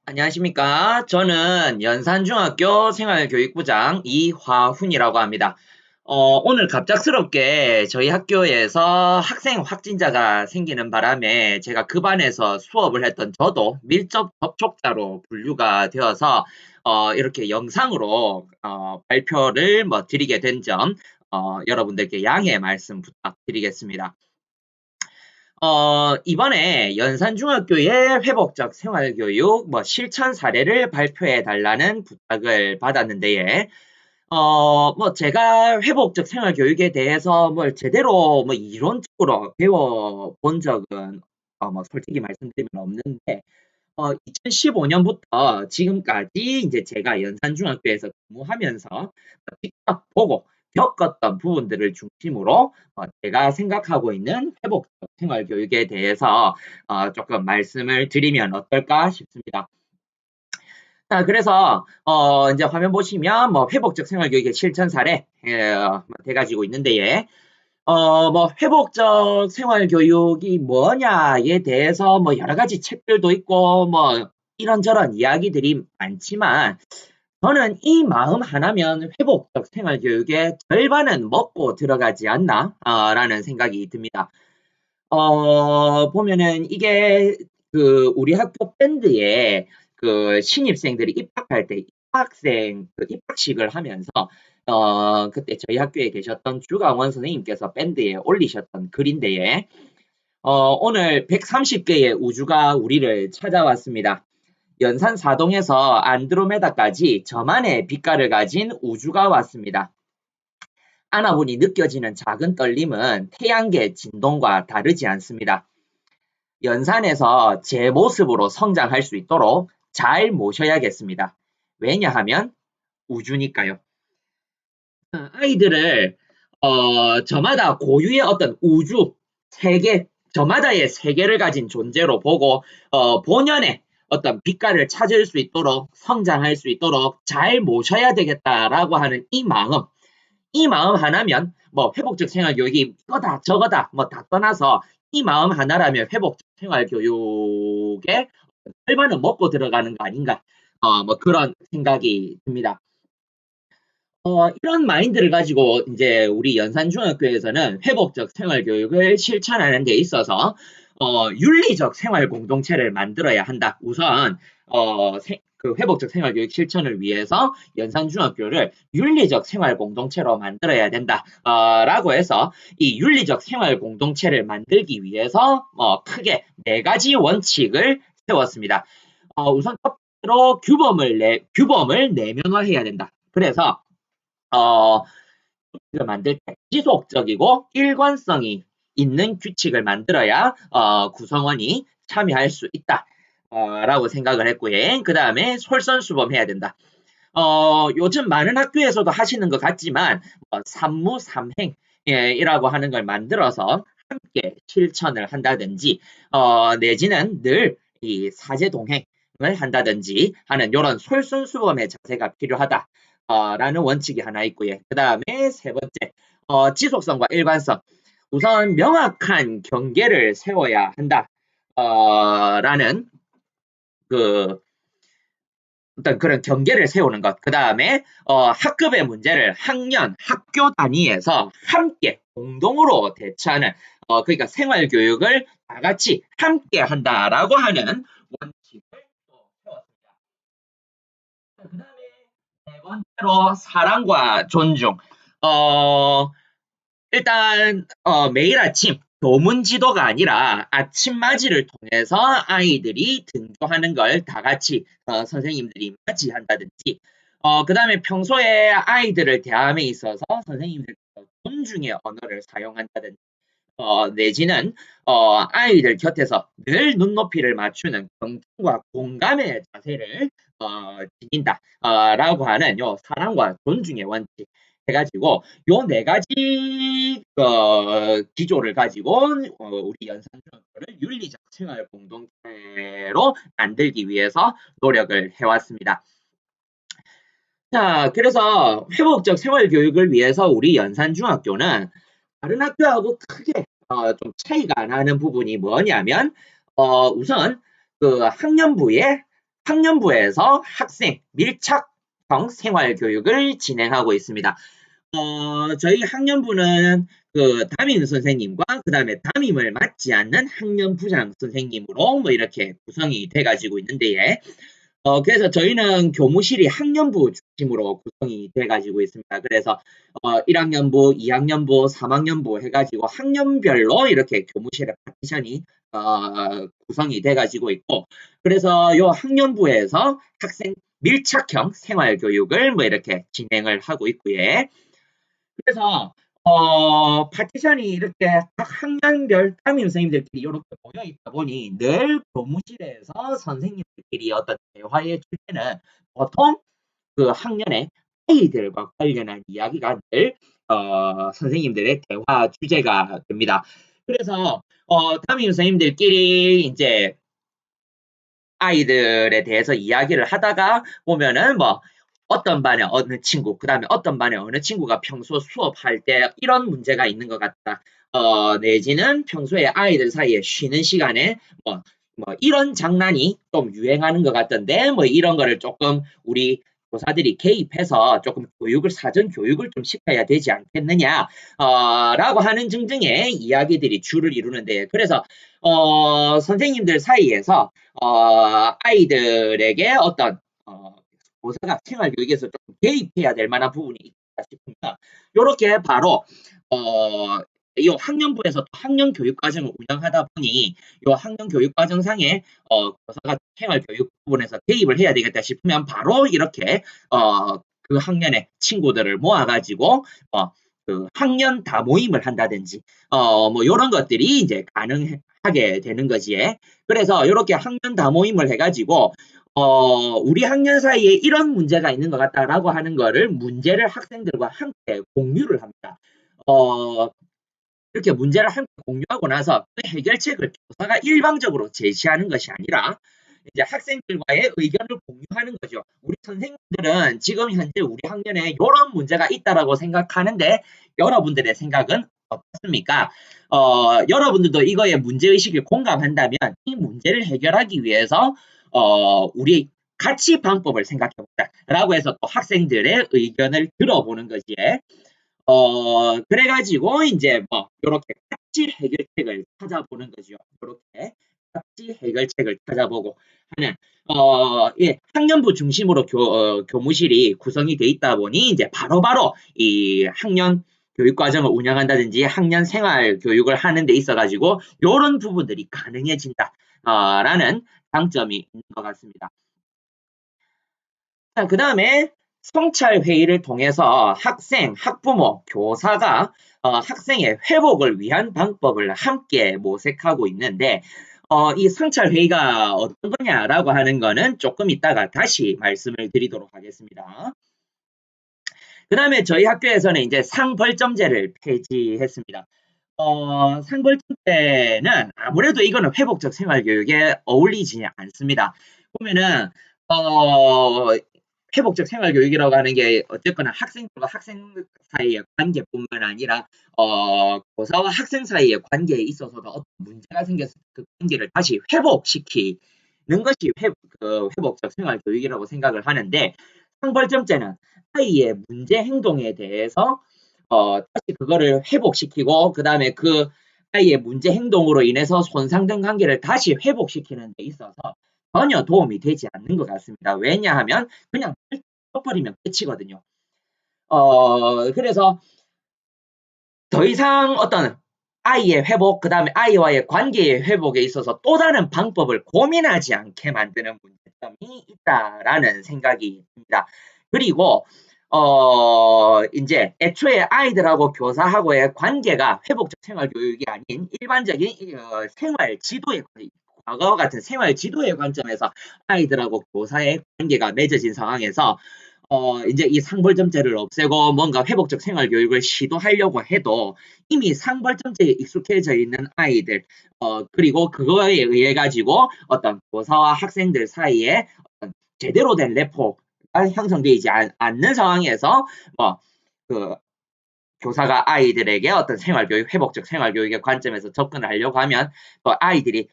안녕하십니까. 저는 연산중학교 생활교육부장 이화훈이라고 합니다. 오늘 갑작스럽게 저희 학교에서 학생 확진자가 생기는 바람에 제가 그 반에서 수업을 했던 저도 밀접 접촉자로 분류가 되어서 이렇게 영상으로 발표를 드리게 된 점 여러분들께 양해 말씀 부탁드리겠습니다. 이번에 연산중학교의 회복적 생활교육 실천 사례를 발표해 달라는 부탁을 받았는데, 제가 회복적 생활교육에 대해서 뭘 제대로 이론적으로 배워본 적은 솔직히 말씀드리면 없는데, 2015년부터 지금까지 이제 제가 연산중학교에서 근무하면서 직접 보고 겪었던 부분들을 중심으로 제가 생각하고 있는 회복적 생활교육에 대해서 조금 말씀을 드리면 어떨까 싶습니다. 자, 그래서 이제 화면 보시면 회복적 생활교육의 실천 사례 돼가지고 있는데 회복적 생활교육이 뭐냐에 대해서 여러 가지 책들도 있고, 이런저런 이야기들이 많지만, 저는 이 마음 하나면 회복적 생활교육의 절반은 먹고 들어가지 않나, 라는 생각이 듭니다. 보면은 이게 우리 학교 밴드에 신입생들이 입학할 때 입학생 입학식을 하면서 그때 저희 학교에 계셨던 주강원 선생님께서 밴드에 올리셨던 글인데 오늘 130개의 우주가 우리를 찾아왔습니다. 연산 사동에서 안드로메다까지 저만의 빛깔을 가진 우주가 왔습니다. 안아보니 느껴지는 작은 떨림은 태양계 진동과 다르지 않습니다. 연산에서 제 모습으로 성장할 수 있도록 잘 모셔야겠습니다. 왜냐하면 우주니까요. 아이들을 저마다 고유의 어떤 우주, 세계, 저마다의 세계를 가진 존재로 보고 본연의 어떤 빛깔을 찾을 수 있도록 성장할 수 있도록 잘 모셔야 되겠다라고 하는 이 마음 하나면 회복적 생활교육이 이거다 저거다 다 떠나서 이 마음 하나라면 회복적 생활교육에 절반은 먹고 들어가는 거 아닌가 그런 생각이 듭니다. 이런 마인드를 가지고 이제 우리 연산중학교에서는 회복적 생활교육을 실천하는 데 있어서 윤리적 생활 공동체를 만들어야 한다. 우선 그 회복적 생활교육 실천을 위해서 연산중학교를 윤리적 생활 공동체로 만들어야 된다. 라고 해서 이 윤리적 생활 공동체를 만들기 위해서 크게 네 가지 원칙을 세웠습니다. 우선 첫 번째로 규범을 내면화해야 된다. 그래서 규칙을 만들 때 지속적이고 일관성이 있는 규칙을 만들어야 구성원이 참여할 수 있다. 라고 생각을 했고요. 그 다음에 솔선수범해야 된다. 요즘 많은 학교에서도 하시는 것 같지만 삼무삼행 이라고 하는 걸 만들어서 함께 실천을 한다든지 내지는 늘 이 사제동행을 한다든지 하는 이런 솔선수범의 자세가 필요하다. 라는 원칙이 하나 있고요. 그 다음에 세 번째, 지속성과 일관성. 우선 명확한 경계를 세워야 한다. 라는 그 어떤 그런 경계를 세우는 것. 그 다음에 학급의 문제를 학년, 학교 단위에서 함께 공동으로 대처하는 그러니까 생활교육을 다 같이 함께 한다라고 하는 원칙을 또 세웠습니다. 그 다음에 네 번째로 사랑과 존중. 어, 일단 매일 아침 교문 지도가 아니라 아침 맞이를 통해서 아이들이 등교하는 걸 다 같이 선생님들이 맞이한다든지 그다음에 평소에 아이들을 대함에 있어서 선생님들께서 존중의 언어를 사용한다든지 내지는 아이들 곁에서 늘 눈높이를 맞추는 경청과 공감의 자세를 지닌다 라고 하는 요 사랑과 존중의 원칙 해가지고 요 네 가지 기조를 가지고 우리 연산중학교를 윤리적 생활 공동체로 만들기 위해서 노력을 해왔습니다. 자, 그래서 회복적 생활 교육을 위해서 우리 연산중학교는 다른 학교하고 크게 좀 차이가 나는 부분이 뭐냐면 우선 그 학년부에 학년부에서 학생 밀착형 생활교육을 진행하고 있습니다. 저희 학년부는 그 담임 선생님과 그 다음에 담임을 맡지 않는 학년부장 선생님으로 뭐 이렇게 구성이 돼가지고 있는데, 그래서 저희는 교무실이 학년부 중심으로 구성이 돼가지고 있습니다. 그래서 1학년부, 2학년부, 3학년부 해가지고 학년별로 이렇게 교무실의 파티션이 구성이 돼가지고 있고, 그래서 요 학년부에서 학생 밀착형 생활교육을 뭐 이렇게 진행을 하고 있고요. 그래서 파티션이 이렇게 각 학년별 담임 선생님들끼리 이렇게 모여 있다 보니 늘 교무실에서 선생님들끼리 어떤 대화의 주제는 보통 그 학년의 아이들과 관련한 이야기가 늘 선생님들의 대화 주제가 됩니다. 그래서 담임 선생님들끼리 이제 아이들에 대해서 이야기를 하다가 보면은 뭐 어떤 반에 어느 친구, 그 다음에 어떤 반에 어느 친구가 평소 수업할 때 이런 문제가 있는 것 같다. 내지는 평소에 아이들 사이에 쉬는 시간에 뭐 이런 장난이 좀 유행하는 것 같던데 뭐 이런 거를 조금 우리 교사들이 개입해서 조금 사전 교육을 좀 시켜야 되지 않겠느냐 라고 하는 등등의 이야기들이 주를 이루는데, 그래서 선생님들 사이에서 아이들에게 어떤 교사가 생활교육에서 좀 개입해야 될 만한 부분이 있다 싶습니다. 이렇게 바로 이 학년부에서 학년교육과정을 운영하다 보니 이 학년교육과정상에 교사가 생활교육 부분에서 개입을 해야 되겠다 싶으면 바로 이렇게 그 학년의 친구들을 모아가지고 그 학년 다모임을 한다든지 뭐 이런 것들이 이제 가능하게 되는 거지. 그래서 이렇게 학년 다모임을 해가지고 우리 학년 사이에 이런 문제가 있는 것 같다라고 하는 거를 문제를 학생들과 함께 공유를 합니다. 이렇게 문제를 함께 공유하고 나서 그 해결책을 교사가 일방적으로 제시하는 것이 아니라 이제 학생들과의 의견을 공유하는 거죠. 우리 선생님들은 지금 현재 우리 학년에 이런 문제가 있다라고 생각하는데 여러분들의 생각은 어떻습니까? 여러분들도 이거에 문제의식을 공감한다면 이 문제를 해결하기 위해서 우리 같이 방법을 생각해보자 라고 해서 또 학생들의 의견을 들어보는 거지. 그래가지고 이제 뭐 이렇게 같이 해결책을 찾아보는 거죠. 이렇게 같이 해결책을 찾아보고 하는 예, 학년부 중심으로 교무실이 구성이 돼 있다 보니 이제 바로바로 이 학년 교육 과정을 운영한다든지 학년 생활 교육을 하는 데 있어 가지고 이런 부분들이 가능해진다 라는 장점이 있는 것 같습니다. 자, 그 다음에 성찰 회의를 통해서 학생, 학부모, 교사가 학생의 회복을 위한 방법을 함께 모색하고 있는데 이 성찰 회의가 어떤 거냐라고 하는 거는 조금 이따가 다시 말씀을 드리도록 하겠습니다. 그 다음에 저희 학교에서는 이제 상벌점제를 폐지했습니다. 상벌점제는 아무래도 이거는 회복적 생활교육에 어울리지 않습니다. 보면은 회복적 생활교육이라고 하는 게 어쨌거나 학생들과 학생 사이의 관계뿐만 아니라 교사와 학생 사이의 관계에 있어서도 어떤 문제가 생겼을 때 그 관계를 다시 회복시키는 것이 회복적 생활교육이라고 생각을 하는데, 상벌점제는 아이의 문제 행동에 대해서 다시 그거를 회복시키고 그 다음에 그 아이의 문제 행동으로 인해서 손상된 관계를 다시 회복시키는 데 있어서 전혀 도움이 되지 않는 것 같습니다. 왜냐하면 그냥 버리면 끝이거든요. 그래서 더 이상 어떤 아이의 회복, 그 다음에 아이와의 관계의 회복에 있어서 또 다른 방법을 고민하지 않게 만드는 문제점이 있다라는 생각이 듭니다. 그리고 이제 애초에 아이들하고 교사하고의 관계가 회복적 생활교육이 아닌 일반적인 생활 지도의 과거와 같은 생활 지도의 관점에서 아이들하고 교사의 관계가 맺어진 상황에서 이제 이 상벌점제를 없애고 뭔가 회복적 생활교육을 시도하려고 해도 이미 상벌점제에 익숙해져 있는 아이들, 그리고 그거에 의해 가지고 어떤 교사와 학생들 사이에 어떤 제대로 된 래퍼가 형성되지 않는 상황에서 그 교사가 아이들에게 어떤 생활교육, 회복적 생활교육의 관점에서 접근을 하려고 하면 또 아이들이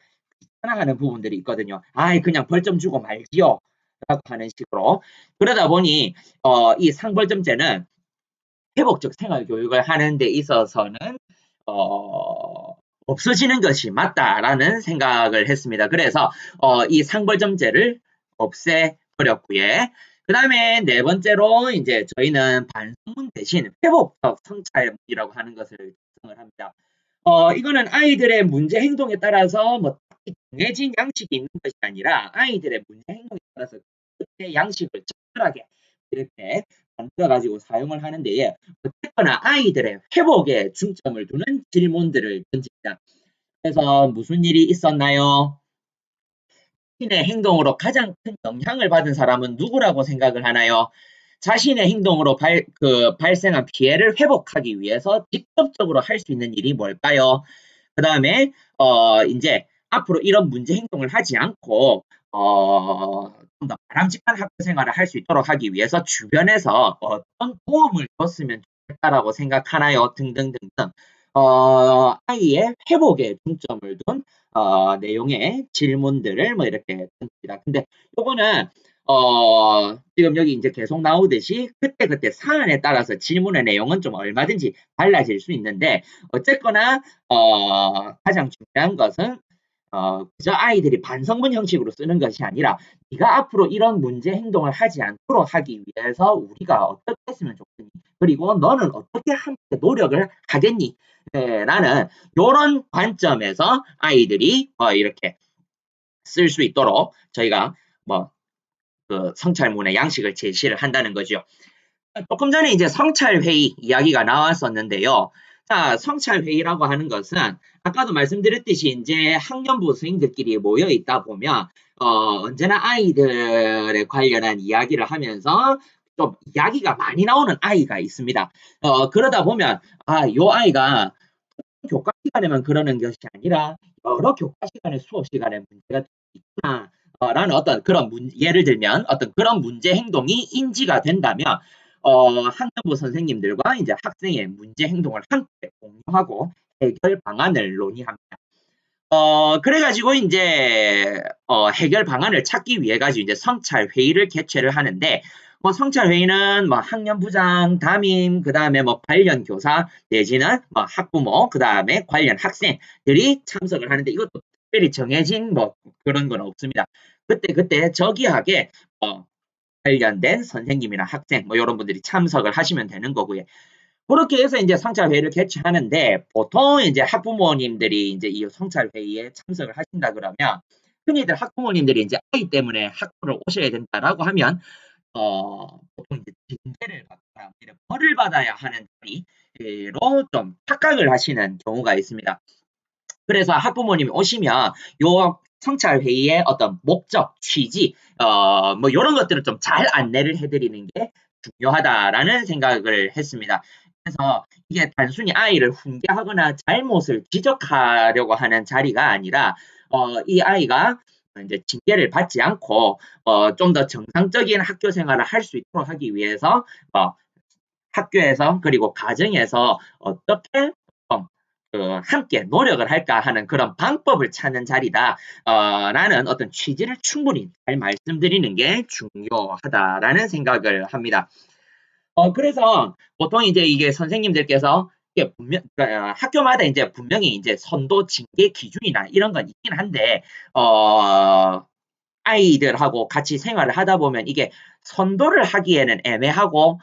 하는 부분들이 있거든요. 아이, 그냥 벌점 주고 말지요. 라고 하는 식으로. 그러다 보니, 이 상벌점제는 회복적 생활 교육을 하는 데 있어서는, 어, 없어지는 것이 맞다라는 생각을 했습니다. 그래서, 이 상벌점제를 없애버렸고요. 그 다음에 네 번째로 이제 저희는 반성문 대신 회복적 성찰이라고 하는 것을 작성을 합니다. 이거는 아이들의 문제 행동에 따라서 뭐 정해진 양식이 있는 것이 아니라 아이들의 문제 행동에 따라서 그때 양식을 적절하게 이렇게 만들어 가지고 사용을 하는데, 어쨌거나 아이들의 회복에 중점을 두는 질문들을 던집니다. 그래서 무슨 일이 있었나요? 자신의 행동으로 가장 큰 영향을 받은 사람은 누구라고 생각을 하나요? 자신의 행동으로 발생한 피해를 회복하기 위해서 직접적으로 할 수 있는 일이 뭘까요? 그 다음에 이제 앞으로 이런 문제 행동을 하지 않고 좀 더 바람직한 학교 생활을 할 수 있도록 하기 위해서 주변에서 어떤 도움을 줬으면 좋겠다라고 생각하나요? 등등등등. 아이의 회복에 중점을 둔 내용의 질문들을 뭐 이렇게 던집니다. 근데 요거는 지금 여기 이제 계속 나오듯이 그때그때 사안에 따라서 질문의 내용은 좀 얼마든지 달라질 수 있는데, 어쨌거나 가장 중요한 것은 그저 아이들이 반성문 형식으로 쓰는 것이 아니라 네가 앞으로 이런 문제 행동을 하지 않도록 하기 위해서 우리가 어떻게 했으면 좋겠니? 그리고 너는 어떻게 함께 노력을 하겠니? 네, 라는 이런 관점에서 아이들이 이렇게 쓸 수 있도록 저희가 뭐 그 성찰문의 양식을 제시를 한다는 거죠. 조금 전에 이제 성찰회의 이야기가 나왔었는데요. 자, 성찰회의라고 하는 것은 아까도 말씀드렸듯이 이제 학년부 선생님들끼리 모여 있다 보면 언제나 아이들에 관련한 이야기를 하면서 좀 이야기가 많이 나오는 아이가 있습니다. 그러다 보면 요 아이가 교과 시간에만 그러는 것이 아니라 여러 교과 시간에 수업 시간에 문제가 있구나. 라는 어떤 그런 예를 들면 어떤 그런 문제 행동이 인지가 된다면 학년부 선생님들과 이제 학생의 문제 행동을 함께 공유하고 해결 방안을 논의합니다. 그래가지고 이제 해결 방안을 찾기 위해 가지고 이제 성찰 회의를 개최를 하는데, 뭐 성찰 회의는 뭐 학년부장, 담임, 그 다음에 뭐 관련 교사 내지는 뭐 학부모, 그 다음에 관련 학생들이 참석을 하는데, 이것도 특별히 정해진 뭐 그런 건 없습니다. 그때 저기하게 관련된 선생님이나 학생 뭐 이런 분들이 참석을 하시면 되는 거고요. 그렇게 해서 이제 성찰회의를 개최하는데, 보통 이제 학부모님들이 이제 이 성찰회의에 참석을 하신다 그러면 흔히들 학부모님들이 이제 아이 때문에 학교를 오셔야 된다라고 하면 보통 이제 징계를 받거나 벌을 받아야 하는 자리로 좀 착각을 하시는 경우가 있습니다. 그래서 학부모님이 오시면 요 성찰회의의 어떤 목적, 취지, 뭐 이런 것들을 좀 잘 안내를 해드리는 게 중요하다라는 생각을 했습니다. 그래서 이게 단순히 아이를 훈계하거나 잘못을 지적하려고 하는 자리가 아니라 이 아이가 이제 징계를 받지 않고 좀 더 정상적인 학교 생활을 할 수 있도록 하기 위해서 학교에서 그리고 가정에서 어떻게 함께 노력을 할까 하는 그런 방법을 찾는 자리다. 라는 어떤 취지를 충분히 잘 말씀드리는 게 중요하다라는 생각을 합니다. 그래서 보통 이제 이게 선생님들께서 이게 학교마다 이제 분명히 이제 선도 징계 기준이나 이런 건 있긴 한데, 아이들하고 같이 생활을 하다 보면 이게 선도를 하기에는 애매하고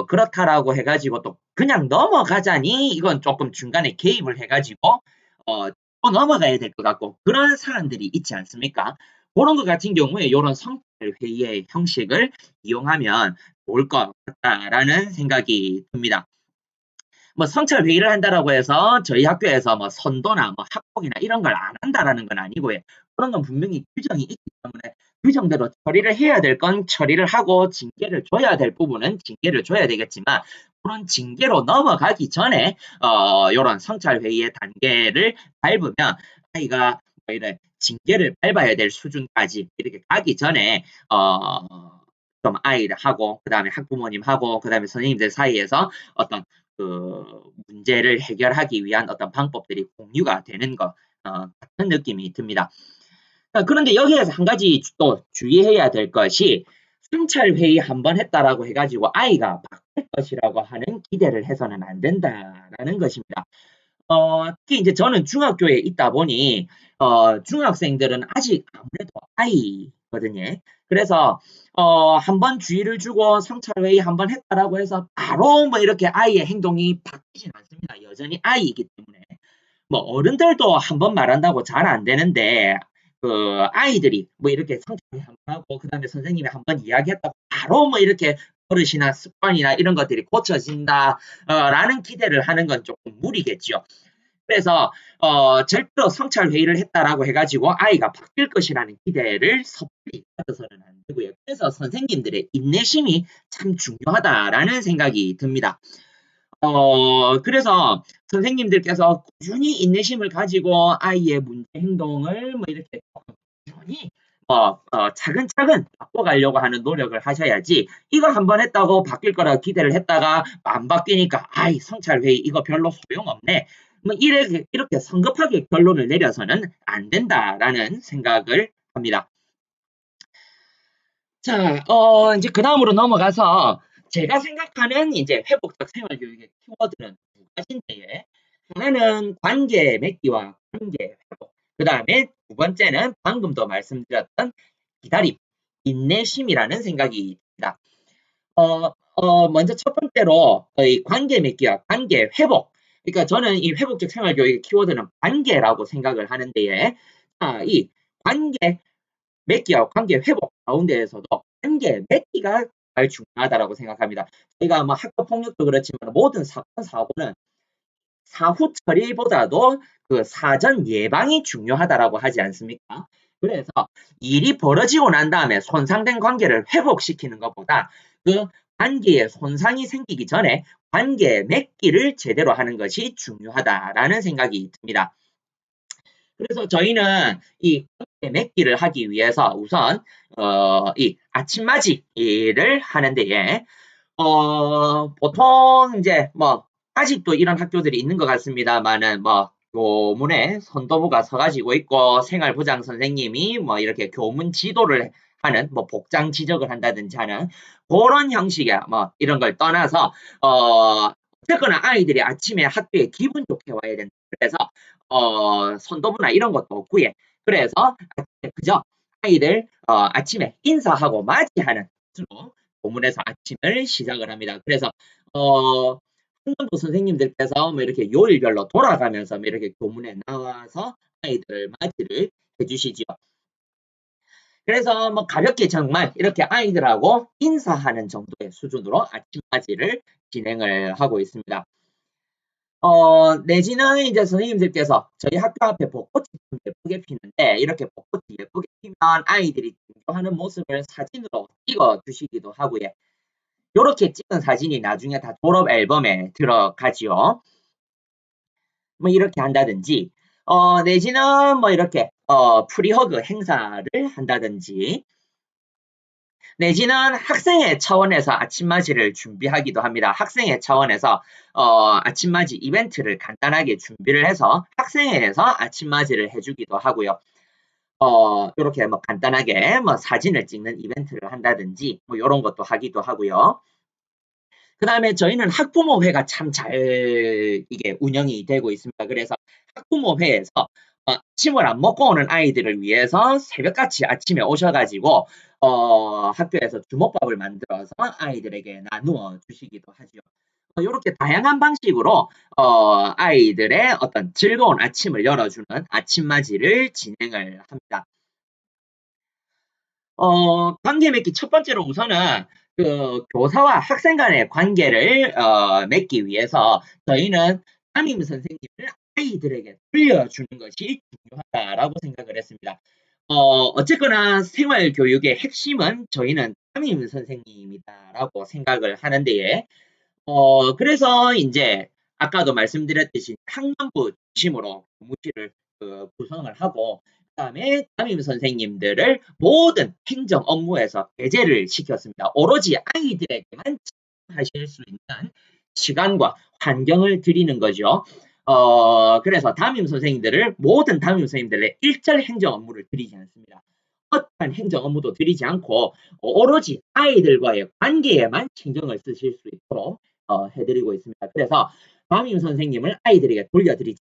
그렇다라고 해가지고 또 그냥 넘어가자니 이건 조금 중간에 개입을 해가지고 또 넘어가야 될 것 같고 그런 사람들이 있지 않습니까? 그런 것 같은 경우에 이런 성찰회의의 형식을 이용하면 좋을 것 같다라는 생각이 듭니다. 뭐 성찰 회의를 한다라고 해서 저희 학교에서 뭐 선도나 뭐 학폭이나 이런 걸 안 한다라는 건 아니고요. 그런 건 분명히 규정이 있기 때문에 규정대로 처리를 해야 될 건 처리를 하고 징계를 줘야 될 부분은 징계를 줘야 되겠지만, 그런 징계로 넘어가기 전에 이런 성찰 회의의 단계를 밟으면 아이가 뭐 이래 징계를 밟아야 될 수준까지 이렇게 가기 전에 좀 아이하고 그다음에 학부모님하고 그다음에 선생님들 사이에서 어떤 그 문제를 해결하기 위한 어떤 방법들이 공유가 되는 것, 같은 느낌이 듭니다. 그런데 여기에서 한 가지 또 주의해야 될 것이 성찰회의 한 번 했다라고 해가지고 아이가 바뀔 것이라고 하는 기대를 해서는 안 된다라는 것입니다. 특히 이제 저는 중학교에 있다 보니 중학생들은 아직 아무래도 아이거든요. 그래서 한 번 주의를 주고 성찰회의 한 번 했다라고 해서 바로 뭐 이렇게 아이의 행동이 바뀌진 않습니다. 여전히 아이이기 때문에. 뭐 어른들도 한 번 말한다고 잘 안 되는데 그 아이들이 뭐 이렇게 성찰을 한 번 하고 그다음에 선생님이 한 번 이야기했다고 바로 뭐 이렇게 버릇이나 습관이나 이런 것들이 고쳐진다 라는 기대를 하는 건 조금 무리겠죠. 그래서 절대로 성찰 회의를 했다라고 해가지고 아이가 바뀔 것이라는 기대를 섣불리 가져서는 안 되고요. 그래서 선생님들의 인내심이 참 중요하다라는 생각이 듭니다. 그래서 선생님들께서 꾸준히 인내심을 가지고 아이의 문제 행동을 뭐 이렇게 꾸준히 차근차근 바꿔가려고 하는 노력을 하셔야지 이걸 한번 했다고 바뀔 거라 기대를 했다가 안 바뀌니까 아이 성찰회의 이거 별로 소용없네. 뭐 이렇게 성급하게 결론을 내려서는 안 된다라는 생각을 합니다. 자, 이제 그 다음으로 넘어가서 제가 생각하는 이제 회복적 생활교육의 키워드는 두 가지인데, 하나는 관계 맺기와 관계 회복. 그 다음에 두 번째는 방금도 말씀드렸던 기다림, 인내심이라는 생각이 듭니다. 먼저 첫 번째로 이 관계 맺기와 관계 회복. 그러니까 저는 이 회복적 생활교육의 키워드는 관계라고 생각을 하는데, 이 관계 맺기와 관계 회복 가운데에서도 관계 맺기가 제일 중요하다라고 생각합니다. 저희가 뭐 학교 폭력도 그렇지만 모든 사건 사고는 사후 처리보다도 그 사전 예방이 중요하다라고 하지 않습니까? 그래서 일이 벌어지고 난 다음에 손상된 관계를 회복시키는 것보다 그 관계에 손상이 생기기 전에 관계 맺기를 제대로 하는 것이 중요하다라는 생각이 듭니다. 그래서 저희는 이 관계 맺기를 하기 위해서 우선 이 아침맞이를 하는데 보통 이제 뭐 아직도 이런 학교들이 있는 것 같습니다만은 뭐 교문에 선도부가 서가지고 있고 생활부장 선생님이 뭐 이렇게 교문 지도를 하는 뭐 복장 지적을 한다든지 하는 그런 형식의 뭐 이런 걸 떠나서 어쨌거나 아이들이 아침에 학교에 기분 좋게 와야 된다. 그래서 선도부나 이런 것도 없고요. 그래서 그저 아이들 아침에 인사하고 맞이하는 것으로 교문에서 아침을 시작을 합니다. 그래서 한전도 선생님들께서 뭐 이렇게 요일별로 돌아가면서 뭐 이렇게 교문에 나와서 아이들 맞이를 해주시지요. 그래서 뭐 가볍게 정말 이렇게 아이들하고 인사하는 정도의 수준으로 아침 맞이를 진행을 하고 있습니다. 내지는 이제 선생님들께서 저희 학교 앞에 벚꽃이 좀 예쁘게 피는데 이렇게 벚꽃이 예쁘게 피면 아이들이 등교하는 모습을 사진으로 찍어 주시기도 하고요. 요렇게 찍은 사진이 나중에 다 졸업 앨범에 들어가지요. 뭐 이렇게 한다든지 내지는 뭐 이렇게 프리허그 행사를 한다든지 내지는 학생회 차원에서 아침맞이를 준비하기도 합니다. 학생회 차원에서 아침맞이 이벤트를 간단하게 준비를 해서 학생회에서 아침맞이를 해주기도 하고요. 이렇게 뭐 간단하게 뭐 사진을 찍는 이벤트를 한다든지 뭐 이런 것도 하기도 하고요. 그 다음에 저희는 학부모회가 참 잘 이게 운영이 되고 있습니다. 그래서 학부모회에서 아침을 안 먹고 오는 아이들을 위해서 새벽같이 아침에 오셔가지고 학교에서 주먹밥을 만들어서 아이들에게 나누어 주시기도 하죠. 이렇게 다양한 방식으로 아이들의 어떤 즐거운 아침을 열어주는 아침맞이를 진행을 합니다. 관계 맺기 첫 번째로 우선은 그 교사와 학생 간의 관계를 맺기 위해서 저희는 담임 선생님을 아이들에게 들려주는 것이 중요하다라고 생각을 했습니다. 어쨌거나 생활교육의 핵심은 저희는 담임 선생님이다라고 생각을 하는데 그래서 이제 아까도 말씀드렸듯이 학년부 중심으로 교무실을 구성을 하고 그다음에 담임 선생님들을 모든 행정 업무에서 배제를 시켰습니다. 오로지 아이들에게만 하실 수 있는 시간과 환경을 드리는 거죠. 그래서 담임 선생님들을 모든 담임 선생님들의 일절 행정 업무를 드리지 않습니다. 어떠한 행정 업무도 드리지 않고 오로지 아이들과의 관계에만 신경을 쓰실 수 있도록 해드리고 있습니다. 그래서 담임 선생님을 아이들에게 돌려드리지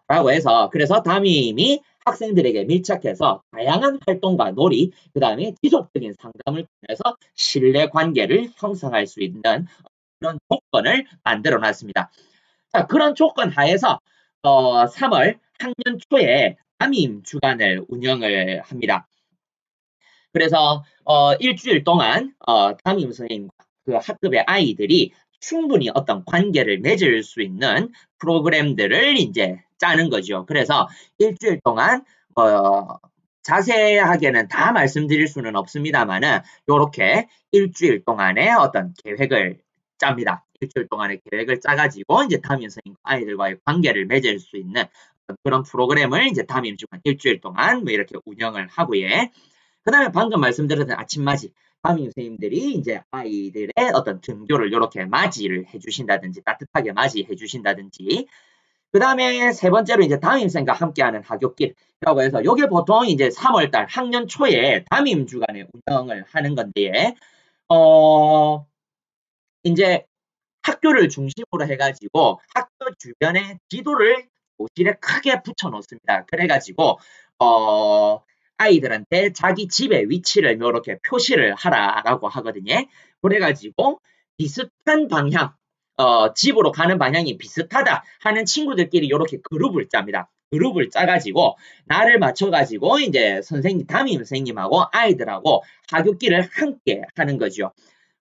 라고 해서 그래서 담임이 학생들에게 밀착해서 다양한 활동과 놀이, 그 다음에 지속적인 상담을 통해서 신뢰 관계를 형성할 수 있는 그런 조건을 만들어 놨습니다. 자, 그런 조건 하에서 3월 학년 초에 담임 주간을 운영을 합니다. 그래서 일주일 동안 담임 선생님과 그 학급의 아이들이 충분히 어떤 관계를 맺을 수 있는 프로그램들을 이제 짜는 거죠. 그래서 일주일 동안 자세하게는 다 말씀드릴 수는 없습니다만은 이렇게 일주일 동안의 어떤 계획을 짭니다. 일주일 동안의 계획을 짜가지고 이제 담임 선생님 아이들과의 관계를 맺을 수 있는 그런 프로그램을 이제 담임 주간 일주일 동안 뭐 이렇게 운영을 하고요. 그 다음에 방금 말씀드렸던 아침맞이 담임 선생님들이 이제 아이들의 어떤 등교를 이렇게 맞이를 해주신다든지 따뜻하게 맞이해 주신다든지 그 다음에 세 번째로 이제 담임 선생님과 함께하는 하굣길이라고 해서 이게 보통 이제 3월달 학년 초에 담임 주간에 운영을 하는 건데 이제 학교를 중심으로 해가지고 학교 주변에 지도를 교실에 크게 붙여 놓습니다. 그래가지고 아이들한테 자기 집의 위치를 이렇게 표시를 하라라고 하거든요. 그래가지고 비슷한 방향, 집으로 가는 방향이 비슷하다 하는 친구들끼리 이렇게 그룹을 짭니다. 그룹을 짜가지고 나를 맞춰가지고 이제 선생님, 담임 선생님하고 아이들하고 하굣길을 함께 하는 거죠.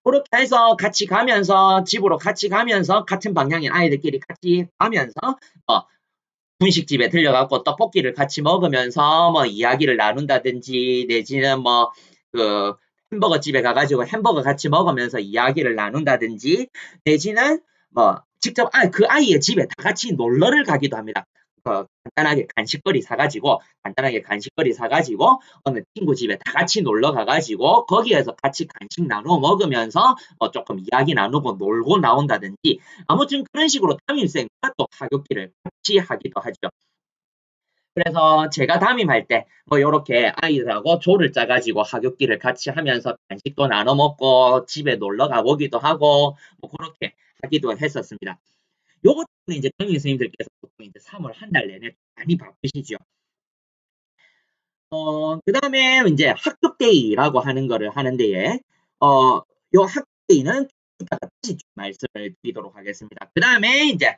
그렇게 해서 같이 가면서 집으로 같이 가면서 같은 방향인 아이들끼리 같이 가면서 어, 분식집에 들려갖고 떡볶이를 같이 먹으면서 뭐 이야기를 나눈다든지 내지는 뭐 그 햄버거 집에 가가지고 햄버거 같이 먹으면서 이야기를 나눈다든지 내지는 뭐 직접 그 아이의 집에 다 같이 놀러를 가기도 합니다. 간단하게 간식거리 사가지고 어느 친구 집에 다 같이 놀러 가가지고 거기에서 같이 간식 나눠 먹으면서 조금 이야기 나누고 놀고 나온다든지 아무튼 그런 식으로 담임쌤과 또 하굣길을 같이 하기도 하죠. 그래서 제가 담임할 때 뭐 이렇게 아이들하고 조를 짜가지고 하굣길을 같이 하면서 간식도 나눠 먹고 집에 놀러 가보기도 하고 뭐 그렇게 하기도 했었습니다. 요것 때문에 이제 담임 선생님들께서 보통 이제 3월 한 달 내내 많이 바쁘시죠. 그다음에 이제 학급데이라고 하는 거를 하는데 요 학급데이는 이따가 다시 좀 말씀을 드리도록 하겠습니다. 그다음에 이제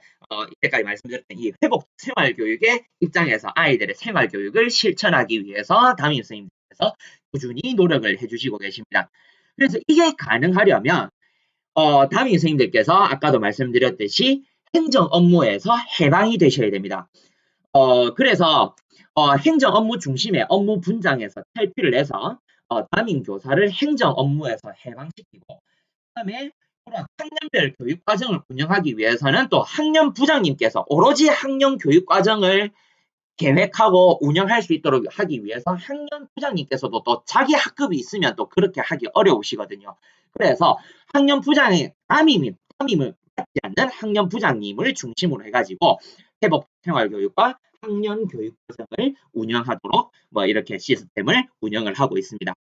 이때까지 말씀드렸던 이 회복 생활교육의 입장에서 아이들의 생활교육을 실천하기 위해서 담임 선생님께서 꾸준히 노력을 해주시고 계십니다. 그래서 이게 가능하려면 담임 선생님들께서 아까도 말씀드렸듯이 행정 업무에서 해방이 되셔야 됩니다. 그래서 행정 업무 중심의 업무 분장에서 탈피를 해서 담임 교사를 행정 업무에서 해방시키고 그다음에 그런 학년별 교육 과정을 운영하기 위해서는 또 학년 부장님께서 오로지 학년 교육 과정을 계획하고 운영할 수 있도록 하기 위해서 학년 부장님께서도 또 자기 학급이 있으면 또 그렇게 하기 어려우시거든요. 그래서 학년 부장의 담임을 맡지 않는 학년 부장님을 중심으로 해가지고 회복 생활교육과 학년 교육 과정을 운영하도록 뭐 이렇게 시스템을 운영을 하고 있습니다.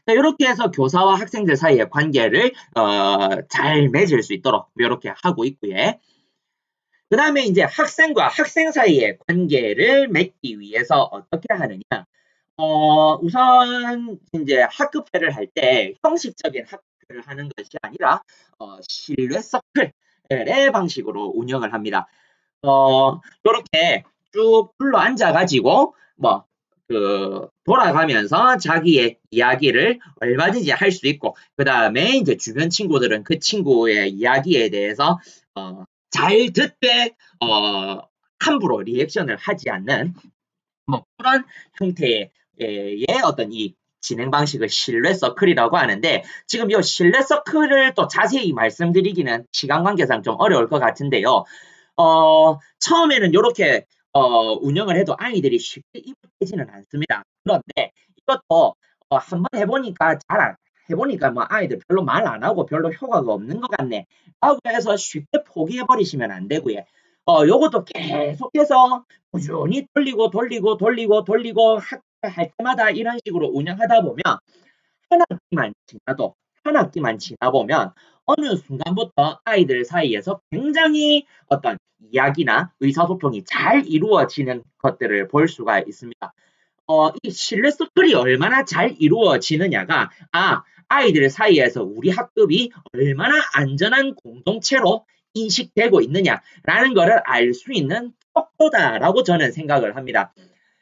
이렇게 해서 교사와 학생들 사이의 관계를 잘 맺을 수 있도록 이렇게 하고 있고요. 그 다음에 이제 학생과 학생 사이의 관계를 맺기 위해서 어떻게 하느냐. 우선 이제 학급회를 할 때 형식적인 학급회를 하는 것이 아니라 신뢰 서클의 방식으로 운영을 합니다. 이렇게 쭉 불러 앉아가지고 뭐 돌아가면서 자기의 이야기를 얼마든지 할 수 있고 그 다음에 이제 주변 친구들은 그 친구의 이야기에 대해서 잘 듣되 함부로 리액션을 하지 않는 뭐 그런 형태의 어떤 이 진행 방식을 신뢰 서클이라고 하는데 지금 이 신뢰 서클을 또 자세히 말씀드리기는 시간 관계상 좀 어려울 것 같은데요. 처음에는 이렇게 운영을 해도 아이들이 쉽게 입을 는 않습니다. 그런데 이것도 한번 해보니까 해보니까 뭐 아이들 별로 말 안 하고 별로 효과가 없는 것 같네. 라고 해서 쉽게 포기해버리시면 안 되고요. 요것도 계속해서 꾸준히 돌리고 할 때마다 이런 식으로 운영하다 보면 한 학기만 지나 보면 어느 순간부터 아이들 사이에서 굉장히 어떤 이야기나 의사소통이 잘 이루어지는 것들을 볼 수가 있습니다. 이 신뢰 서클이 얼마나 잘 이루어지느냐가 아이들 사이에서 우리 학급이 얼마나 안전한 공동체로 인식되고 있느냐라는 것을 알 수 있는 척도다라고 저는 생각을 합니다.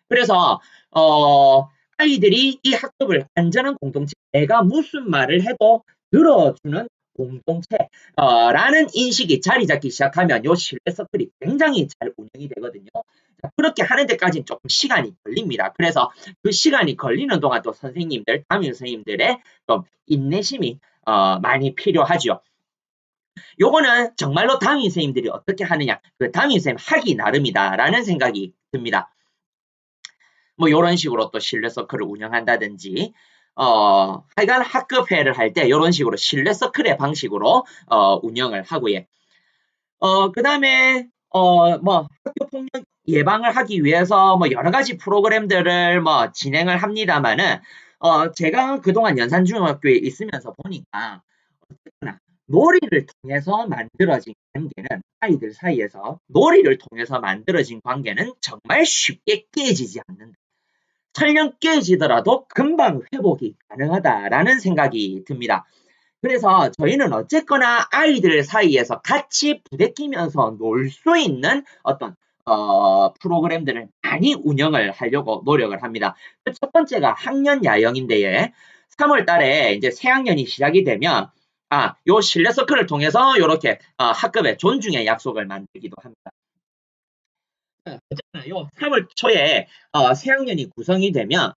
그래서 아이들이 이 학급을 안전한 공동체, 내가 무슨 말을 해도 들어주는 공동체라는 인식이 자리 잡기 시작하면 요 신뢰 서클이 굉장히 잘 운영이 되거든요. 그렇게 하는 데까지는 조금 시간이 걸립니다. 그래서 그 시간이 걸리는 동안 또 선생님들, 담임 선생님들의 좀 인내심이 많이 필요하죠. 요거는 정말로 담임 선생님들이 어떻게 하느냐, 그 담임 선생님 하기 나름이다라는 생각이 듭니다. 뭐 이런 식으로 또 신뢰 서클을 운영한다든지 하여간 학급회를 할 때 이런 식으로 신뢰 서클의 방식으로 운영을 하고요. 그다음에 뭐 학교 폭력 예방을 하기 위해서 뭐 여러 가지 프로그램들을 뭐 진행을 합니다만은 제가 그동안 연산중학교에 있으면서 보니까 어쨌거나 놀이를 통해서 만들어진 관계는 아이들 사이에서 놀이를 통해서 만들어진 관계는 정말 쉽게 깨지지 않는다. 설령 깨지더라도 금방 회복이 가능하다라는 생각이 듭니다. 그래서 저희는 어쨌거나 아이들 사이에서 같이 부대끼면서 놀 수 있는 어떤 프로그램들을 많이 운영을 하려고 노력을 합니다. 첫 번째가 학년 야영인데 3월 달에 이제 새 학년이 시작이 되면 요 신뢰 서클을 통해서 이렇게 학급의 존중의 약속을 만들기도 합니다. 요 3월 초에 새 학년이 구성이 되면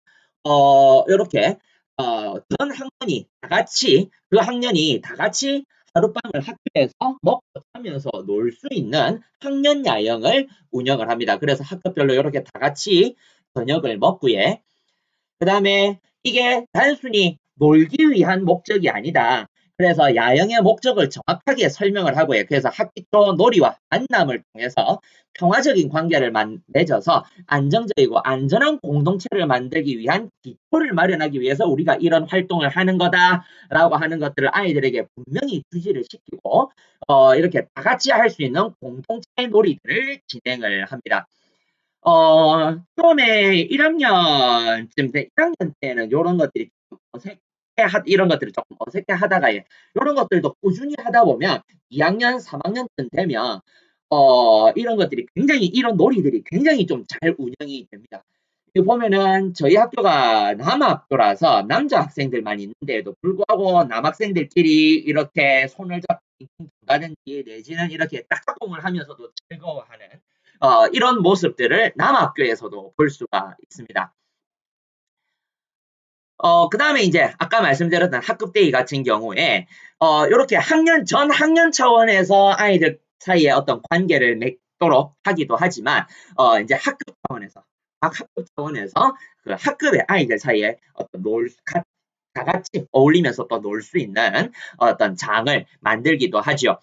이렇게 전 학년이 다 같이 그 학년이 다 같이 하룻밤을 학교에서 먹고 자면서 놀 수 있는 학년 야영을 운영을 합니다. 그래서 학급별로 이렇게 다 같이 저녁을 먹고요. 그다음에 이게 단순히 놀기 위한 목적이 아니다. 그래서 야영의 목적을 정확하게 설명을 하고요. 그래서 학기 초 놀이와 만남을 통해서 평화적인 관계를 맺어서 안정적이고 안전한 공동체를 만들기 위한 기초를 마련하기 위해서 우리가 이런 활동을 하는 거다라고 하는 것들을 아이들에게 분명히 주지를 시키고 이렇게 다 같이 할 수 있는 공동체 놀이들을 진행을 합니다. 처음에 1학년쯤 1학년 때는 요런 것들이 좀 이런 것들을 조금 어색해 하다가 요런 것들도 꾸준히 하다 보면 2학년, 3학년쯤 되면 이런 것들이 굉장히 이런 놀이들이 굉장히 좀 잘 운영이 됩니다. 여기 보면은 저희 학교가 남학교라서 남자 학생들만 있는데도 불구하고 남학생들끼리 이렇게 손을 잡고 가든지 내지는 이렇게 딱딱공을 하면서도 즐거워하는 이런 모습들을 남학교에서도 볼 수가 있습니다. 그다음에 이제 아까 말씀드렸던 학급데이 같은 경우에 이렇게 전 학년 차원에서 아이들 사이에 어떤 관계를 맺도록 하기도 하지만 이제 각 학급 차원에서 그 학급의 아이들 사이에 어떤 다 같이 어울리면서 또 놀 수 있는 어떤 장을 만들기도 하죠.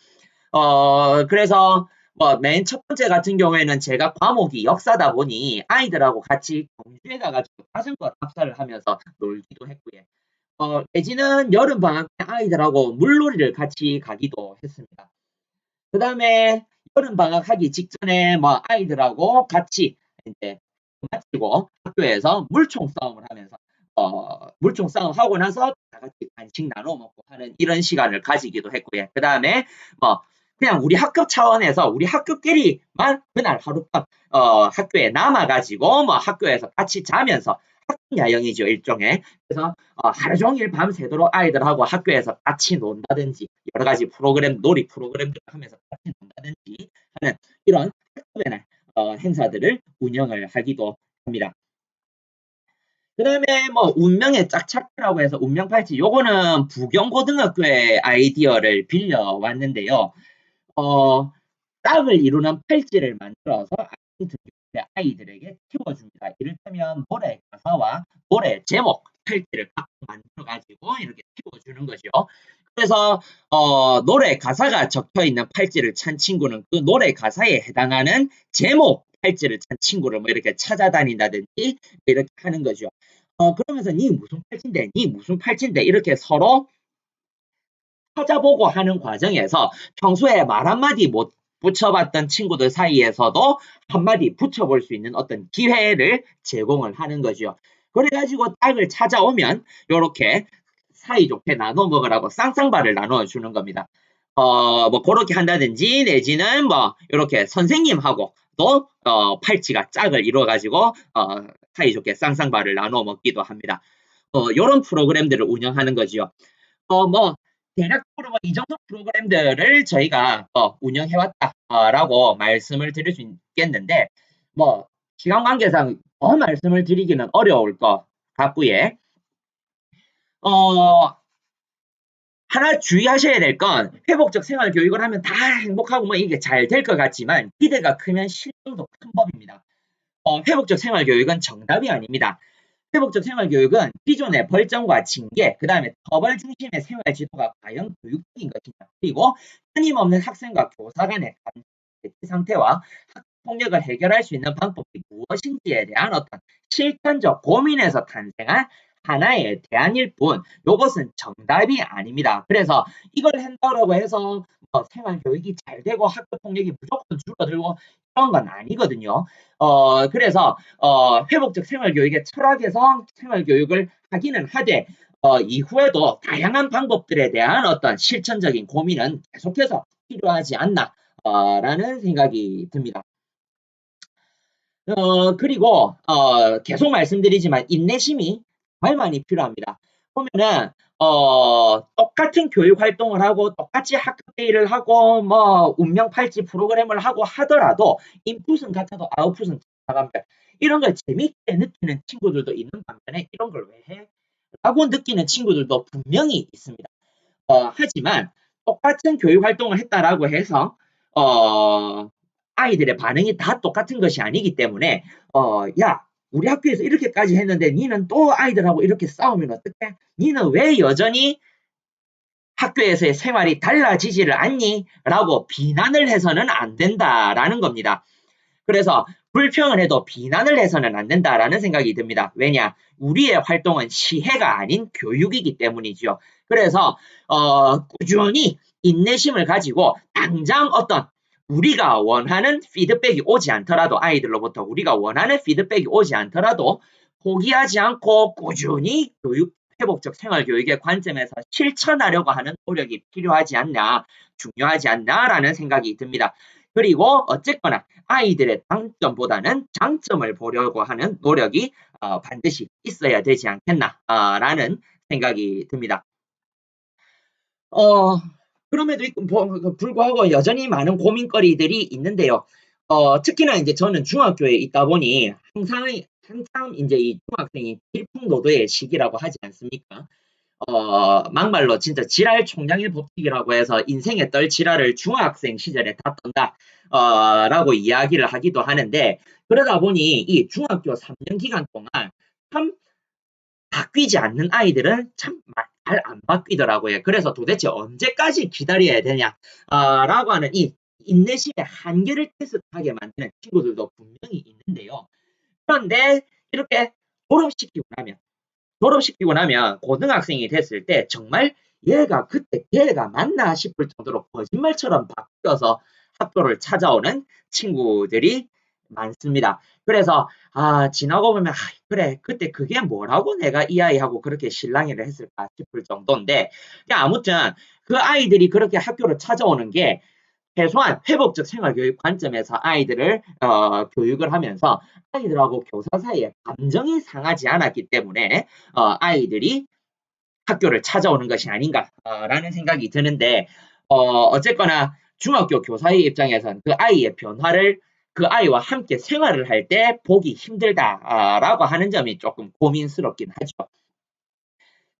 그래서 뭐 맨 첫 번째 같은 경우에는 제가 과목이 역사다 보니 아이들하고 같이 경주에 가가지고 자전거 탑사를 하면서 놀기도 했고요. 내지는 여름 방학 때 아이들하고 물놀이를 같이 가기도 했습니다. 그다음에 여름 방학 하기 직전에 뭐 아이들하고 같이 이제 마치고 학교에서 물총 싸움을 하면서 물총 싸움 하고 나서 다 같이 간식 나눠 먹고 하는 이런 시간을 가지기도 했고요. 그다음에 뭐 그냥 우리 학급 차원에서 우리 학급끼리만 그날 하룻밤 학교에 남아가지고 뭐 학교에서 같이 자면서 학급 야영이죠 일종의. 그래서 하루 종일 밤새도록 아이들하고 학교에서 같이 논다든지 여러 가지 놀이 프로그램들을 하면서 같이 논다든지 하는 이런 학급의 날 행사들을 운영을 하기도 합니다. 그다음에 뭐 운명의 짝찾기라고 해서 운명팔찌 요거는 부경고등학교의 아이디어를 빌려왔는데요. 짝을 이루는 팔찌를 만들어서 아이들에게 키워줍니다. 이를테면 노래 가사와 노래 제목 팔찌를 만들어 가지고 이렇게 키워주는 거죠. 그래서 노래 가사가 적혀 있는 팔찌를 찬 친구는 그 노래 가사에 해당하는 제목 팔찌를 찬 친구를 뭐 이렇게 찾아다닌다든지 이렇게 하는 거죠. 그러면서 니 무슨 팔찌인데, 니 무슨 팔찌인데 이렇게 서로 찾아보고 하는 과정에서 평소에 말 한마디 못 붙여봤던 친구들 사이에서도 한마디 붙여볼 수 있는 어떤 기회를 제공을 하는 거죠. 그래가지고 딱을 찾아오면 이렇게 사이좋게 나눠 먹으라고 쌍쌍발을 나눠 주는 겁니다. 뭐 그렇게 한다든지 내지는 뭐 이렇게 선생님하고 또 팔찌가 짝을 이루어가지고 사이좋게 쌍쌍발을 나눠 먹기도 합니다. 이런 프로그램들을 운영하는 거지요. 뭐 대략적으로 뭐 이 정도 프로그램들을 저희가 운영해왔다라고 말씀을 드릴 수 있겠는데 뭐 시간 관계상 더 말씀을 드리기는 어려울 것 같고요. 하나 주의하셔야 될 건 회복적 생활 교육을 하면 다 행복하고 뭐 이게 잘 될 것 같지만 기대가 크면 실망도 큰 법입니다. 회복적 생활 교육은 정답이 아닙니다. 회복적 생활 교육은 기존의 벌점과 징계, 그 다음에 처벌 중심의 생활 지도가 과연 교육적인 것이냐, 그리고 끊임없는 학생과 교사 간의 대치 상태와 학교 폭력을 해결할 수 있는 방법이 무엇인지에 대한 어떤 실천적 고민에서 탄생한 하나의 대안일 뿐, 이것은 정답이 아닙니다. 그래서 이걸 한다고 해서 생활 교육이 잘 되고 학교 폭력이 무조건 줄어들고 이런 건 아니거든요. 그래서 회복적 생활교육의 철학에서 생활교육을 하기는 하되 이후에도 다양한 방법들에 대한 어떤 실천적인 고민은 계속해서 필요하지 않나 라는 생각이 듭니다. 그리고 계속 말씀드리지만 인내심이 정말 많이 필요합니다. 보면은 똑같은 교육 활동을 하고 똑같이 학급 회의를 하고 뭐 운명 팔찌 프로그램을 하고 하더라도 인풋은 같아도 아웃풋은 다갑니다. 이런 걸 재밌게 느끼는 친구들도 있는 반면에 이런 걸 왜 해? 라고 느끼는 친구들도 분명히 있습니다. 하지만 똑같은 교육 활동을 했다라고 해서 아이들의 반응이 다 똑같은 것이 아니기 때문에 야 우리 학교에서 이렇게까지 했는데 니는 또 아이들하고 이렇게 싸우면 어떡해? 니는 왜 여전히 학교에서의 생활이 달라지지를 않니? 라고 비난을 해서는 안 된다라는 겁니다. 그래서 불평을 해도 비난을 해서는 안 된다라는 생각이 듭니다. 왜냐? 우리의 활동은 시혜가 아닌 교육이기 때문이죠. 그래서 꾸준히 인내심을 가지고 당장 어떤 우리가 원하는 피드백이 오지 않더라도 아이들로부터 우리가 원하는 피드백이 오지 않더라도 포기하지 않고 꾸준히 교육 회복적 생활교육의 관점에서 실천하려고 하는 노력이 필요하지 않나, 중요하지 않나라는 생각이 듭니다. 그리고 어쨌거나 아이들의 단점보다는 장점을 보려고 하는 노력이 반드시 있어야 되지 않겠나라는 생각이 듭니다. 그럼에도 불구하고 여전히 많은 고민거리들이 있는데요. 특히나 이제 저는 중학교에 있다 보니 한참 이제 이 중학생이 질풍노도의 시기라고 하지 않습니까? 막말로 진짜 지랄 총량의 법칙이라고 해서 인생에 떨 지랄을 중학생 시절에 다 떤다, 라고 이야기를 하기도 하는데, 그러다 보니 이 중학교 3년 기간 동안 참 바뀌지 않는 아이들은 참 잘 안 바뀌더라고요. 그래서 도대체 언제까지 기다려야 되냐, 라고 하는 이 인내심의 한계를 테스트하게 만드는 친구들도 분명히 있는데요. 그런데 이렇게 졸업시키고 나면 고등학생이 됐을 때 정말 얘가 그때 걔가 맞나 싶을 정도로 거짓말처럼 바뀌어서 학교를 찾아오는 친구들이 많습니다. 그래서 지나고 보면 그래 그때 그게 뭐라고 내가 이 아이하고 그렇게 실랑이를 했을까 싶을 정도인데 아무튼 그 아이들이 그렇게 학교를 찾아오는 게 최소한 회복적 생활교육 관점에서 아이들을 교육을 하면서 아이들하고 교사 사이에 감정이 상하지 않았기 때문에 아이들이 학교를 찾아오는 것이 아닌가라는 생각이 드는데 어쨌거나 중학교 교사의 입장에선 그 아이의 변화를 그 아이와 함께 생활을 할 때 보기 힘들다라고 하는 점이 조금 고민스럽긴 하죠.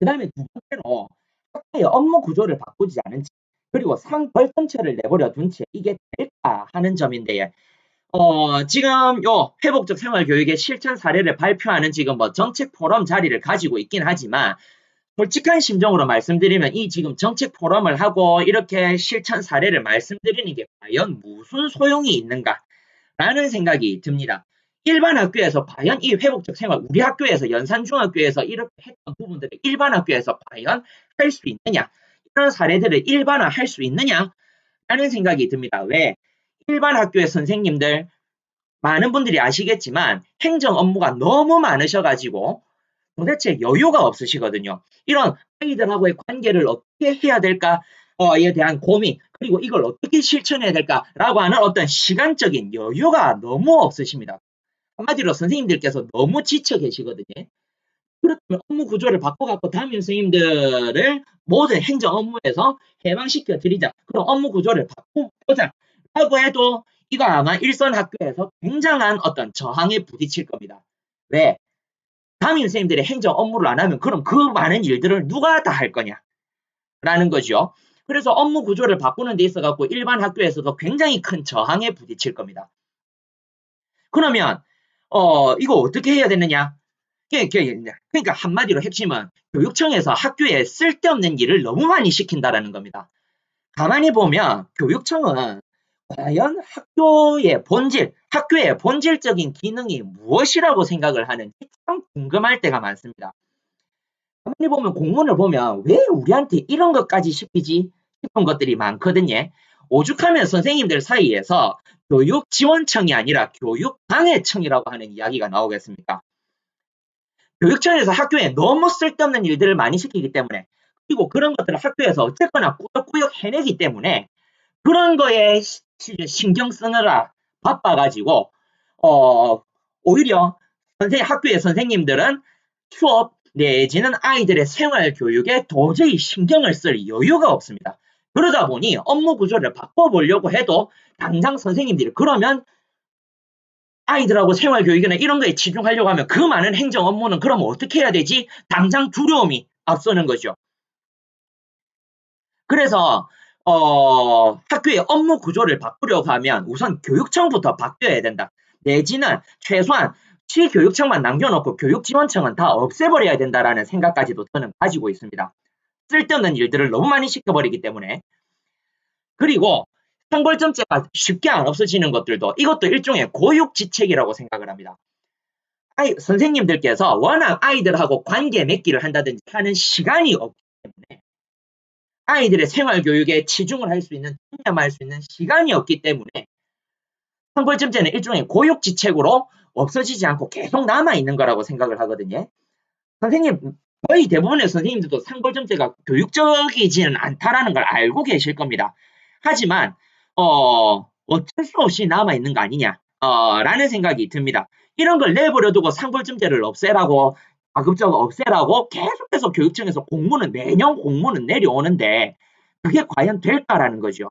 그 다음에 두 번째로 학교의 업무 구조를 바꾸지 않은 채 그리고 상벌점체를 내버려 둔 채 이게 될까 하는 점인데 지금 요 회복적 생활교육의 실천 사례를 발표하는 지금 뭐 정책 포럼 자리를 가지고 있긴 하지만 솔직한 심정으로 말씀드리면 이 지금 정책 포럼을 하고 이렇게 실천 사례를 말씀드리는 게 과연 무슨 소용이 있는가라는 생각이 듭니다. 일반 학교에서 과연 이 회복적 생활, 우리 학교에서 연산중학교에서 이렇게 했던 부분들을 일반 학교에서 과연 할 수 있느냐, 이런 사례들을 일반화할 수 있느냐라는 생각이 듭니다. 왜? 일반 학교의 선생님들 많은 분들이 아시겠지만 행정 업무가 너무 많으셔가지고 도대체 여유가 없으시거든요. 이런 아이들하고의 관계를 어떻게 해야 될까에 대한 고민, 그리고 이걸 어떻게 실천해야 될까라고 하는 어떤 시간적인 여유가 너무 없으십니다. 한마디로 선생님들께서 너무 지쳐 계시거든요. 그렇다면 업무 구조를 바꿔갖고 담임 선생님들을 모든 행정 업무에서 해방시켜 드리자. 그럼 업무 구조를 바꿔보자. 라고 해도 이거 아마 일선 학교에서 굉장한 어떤 저항에 부딪힐 겁니다. 왜? 담임 선생님들이 행정 업무를 안 하면 그럼 그 많은 일들을 누가 다 할 거냐? 라는 거죠. 그래서 업무 구조를 바꾸는 데 있어갖고 일반 학교에서도 굉장히 큰 저항에 부딪힐 겁니다. 그러면 이거 어떻게 해야 되느냐? 그러니까 한마디로 핵심은 교육청에서 학교에 쓸데없는 일을 너무 많이 시킨다라는 겁니다. 가만히 보면 교육청은 과연 학교의 본질적인 기능이 무엇이라고 생각을 하는지 참 궁금할 때가 많습니다. 가만히 보면 공문을 보면 왜 우리한테 이런 것까지 시키지 싶은 것들이 많거든요. 오죽하면 선생님들 사이에서 교육지원청이 아니라 교육방해청이라고 하는 이야기가 나오겠습니까? 교육청에서 학교에 너무 쓸데없는 일들을 많이 시키기 때문에, 그리고 그런 것들을 학교에서 어쨌거나 꾸역꾸역 해내기 때문에 그런 거에 신경 쓰느라 바빠가지고 오히려 학교의 선생님들은 수업 내지는 아이들의 생활교육에 도저히 신경을 쓸 여유가 없습니다. 그러다 보니 업무 구조를 바꿔보려고 해도 당장 선생님들이 그러면 아이들하고 생활교육이나 이런 거에 집중하려고 하면 그 많은 행정 업무는 그럼 어떻게 해야 되지? 당장 두려움이 앞서는 거죠. 그래서 학교의 업무 구조를 바꾸려고 하면 우선 교육청부터 바뀌어야 된다. 내지는 최소한 시교육청만 남겨놓고 교육지원청은 다 없애버려야 된다라는 생각까지도 저는 가지고 있습니다. 쓸데없는 일들을 너무 많이 시켜버리기 때문에. 그리고 상벌점제가 쉽게 안 없어지는 것들도 이것도 일종의 고육지책이라고 생각을 합니다. 선생님들께서 워낙 아이들하고 관계 맺기를 한다든지 하는 시간이 없기 때문에 아이들의 생활교육에 치중을 할 수 있는, 통념할 수 있는 시간이 없기 때문에 상벌점제는 일종의 고육지책으로 없어지지 않고 계속 남아있는 거라고 생각을 하거든요. 거의 대부분의 선생님들도 상벌점제가 교육적이지는 않다라는 걸 알고 계실 겁니다. 하지만 어쩔 수 없이 남아있는 거 아니냐 라는 생각이 듭니다. 이런 걸 내버려두고 상벌점제를 없애라고 가급적 없애라고 계속해서 교육청에서 매년 공문은 내려오는데 그게 과연 될까라는 거죠.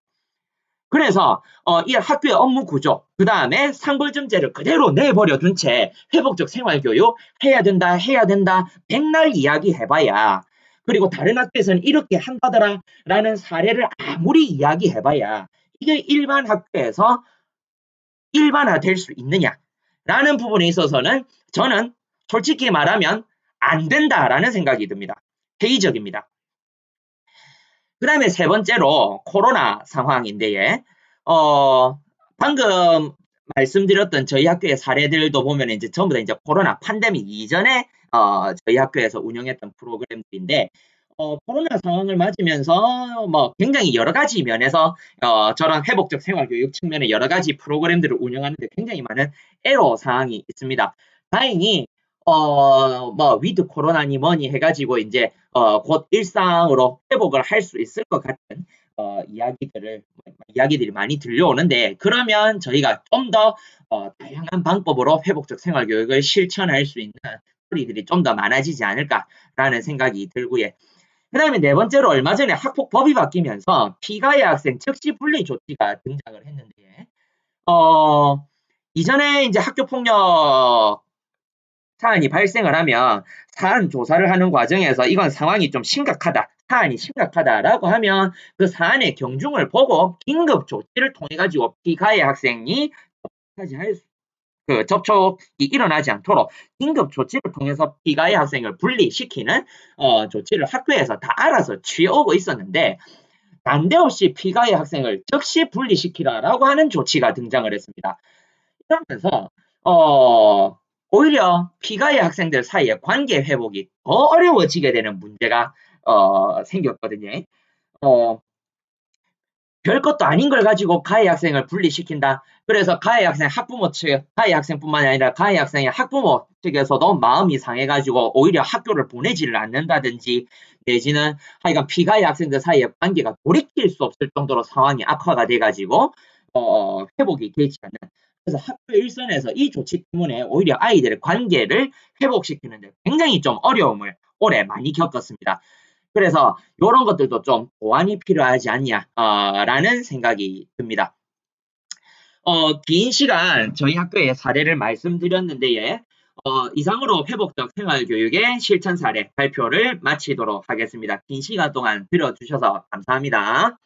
그래서 이 학교의 업무 구조, 그 다음에 상벌점제를 그대로 내버려둔 채 회복적 생활교육 해야 된다 백날 이야기해봐야, 그리고 다른 학교에서는 이렇게 한다더라라는 사례를 아무리 이야기해봐야 이게 일반 학교에서 일반화될 수 있느냐라는 부분에 있어서는 저는 솔직히 말하면 안 된다라는 생각이 듭니다. 회의적입니다. 그 다음에 세 번째로 코로나 상황인데, 방금 말씀드렸던 저희 학교의 사례들도 보면 이제 전부 다 이제 코로나 팬데믹 이전에 저희 학교에서 운영했던 프로그램들인데, 코로나 상황을 맞으면서 뭐 굉장히 여러 가지 면에서 저런 회복적 생활교육 측면의 여러 가지 프로그램들을 운영하는데 굉장히 많은 애로 사항이 있습니다. 다행히 뭐 위드 코로나니 뭐니 해가지고 이제 곧 일상으로 회복을 할 수 있을 것 같은 이야기들이 많이 들려오는데, 그러면 저희가 좀 더 다양한 방법으로 회복적 생활교육을 실천할 수 있는 소리들이 좀 더 많아지지 않을까라는 생각이 들고요. 그 다음에 네 번째로 얼마 전에 학폭법이 바뀌면서 피가해 학생 즉시 분리 조치가 등장을 했는데, 이전에 이제 학교폭력 사안이 발생을 하면 사안 조사를 하는 과정에서 이건 상황이 좀 심각하다, 사안이 심각하다라고 하면 그 사안의 경중을 보고 긴급 조치를 통해 가지고 피가해 학생이 그 접촉이 일어나지 않도록 긴급 조치를 통해서 피가해 학생을 분리시키는 조치를 학교에서 다 알아서 취해오고 있었는데 난데없이 피가해 학생을 즉시 분리시키라라고 하는 조치가 등장을 했습니다. 이러면서 오히려 피가해 학생들 사이의 관계 회복이 더 어려워지게 되는 문제가 생겼거든요. 어, 별것도 아닌 걸 가지고 가해 학생을 분리시킨다. 그래서 가해 학생 학부모 측, 가해 학생뿐만이 아니라 가해 학생의 학부모 측에서도 마음이 상해가지고 오히려 학교를 보내지를 않는다든지 내지는 하여간 피가해 학생들 사이의 관계가 돌이킬 수 없을 정도로 상황이 악화가 돼가지고 회복이 되지 않는. 그래서 학교 일선에서 이 조치 때문에 오히려 아이들의 관계를 회복시키는데 굉장히 좀 어려움을 올해 많이 겪었습니다. 그래서 이런 것들도 좀 보완이 필요하지 않냐라는 생각이 듭니다. 긴 시간 저희 학교의 사례를 말씀드렸는데 이상으로 회복적 생활교육의 실천 사례 발표를 마치도록 하겠습니다. 긴 시간 동안 들어주셔서 감사합니다.